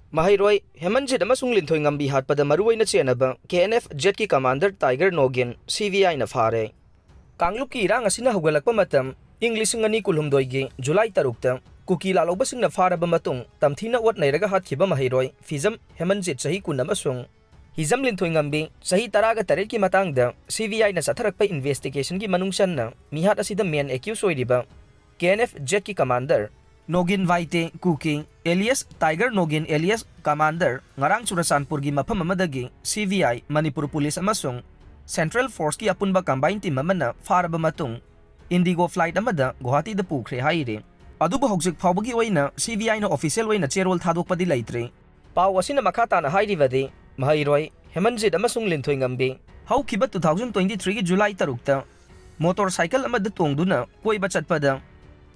Maheiroi Hemanjit Amadi Linthoingambi Hatpada Maru Oina Chennaba KNF-Z ki commander Tiger Nogin CBI na fare. Kangluk ki irang asina hugalakpa matam English ngani kulhumdoigi July 3 kuki lalobasing na faraba matung tamthina wat nairaga hatkiba Maheiroi Fizam Hemanjit sahi kun amasung Hizam Linthoingambi sahi taraga taret ki matangda CBI na satharakpa investigation ki manungsan na mihat asida main accused oiriba KNF-Z ki commander Nogin Vaite Kuki alias Tiger Nogin alias Commander ngarang Churasanpur gi mafam amadagi CBI Manipur Police amasung Central Force ki apunba combined team amana faraba matung Indigo flight amada Guwahati da pukre haire aduba hogjik phawbagi oina CBI na official oina cherol thadokpadi leitre paw asina makata na hairibadi Maheiroi Hemanjit amasung Linthoingambi haukiba 2023 gi July 3 ta motorcycle amada tongduna koiba chatpada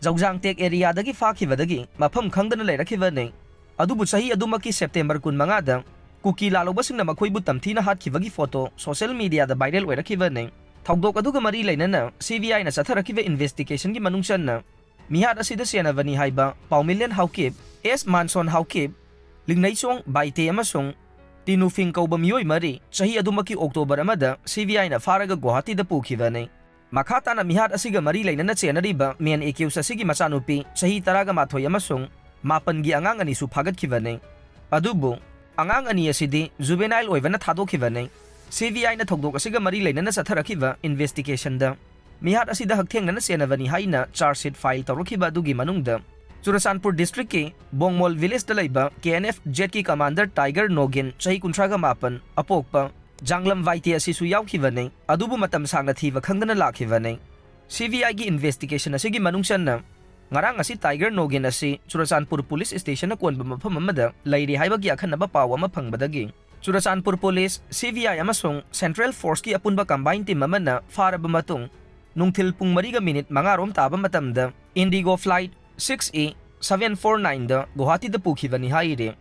Jaujang Tek area dagi fakibadagi mafam khangdana leirakibane adubu sahi adumaki September 15 da kuki lalobasing na makhoi butam thina hatkibagi photo social media da viral oirakibane thongdok aduga mari leinana CBI na satharakiba investigation gi manungsan na mihat asida senavani haiba Paumilian Haukip S Manson Haukip Lingnaichong Baite amasung Tinufing kauba miyoi mari sahi adumaki October amada CBI na faraga Guwahati da pukibane Makata na mihat asiga mari lainana chenariba main accused asigi machanupi sahi taraga mathoi amasung mapan gi angang ani su phagat khibane adubu angang ani asidi juvenile oivana thadokibane CBI na thogdok asiga mari lainana satharakiba investigation da mihat asida hakthengna senavani haina charge sheet file tawrakiba dugi manungda Churasanpur district ki Bongmol village da laiba KNF-Z ki commander Tiger Nogin sahi 38 apokpa Janglam Vaite asisu yaukibane adubu matam sangna thiba khangdana lakibane CBI gi investigation asigi manungsan na ngarang asi Tiger Nogin asi Churasanpur police station na konba mafam amada lairi haibagi akhanaba paw ama phangbadagi Churasanpur police CBI amasung Central Force ki apunba combined team amana faraba matung nungthil pung 3 minute mangarom taba matamda Indigo flight 6A 749 da Guwahati da pukhibani haire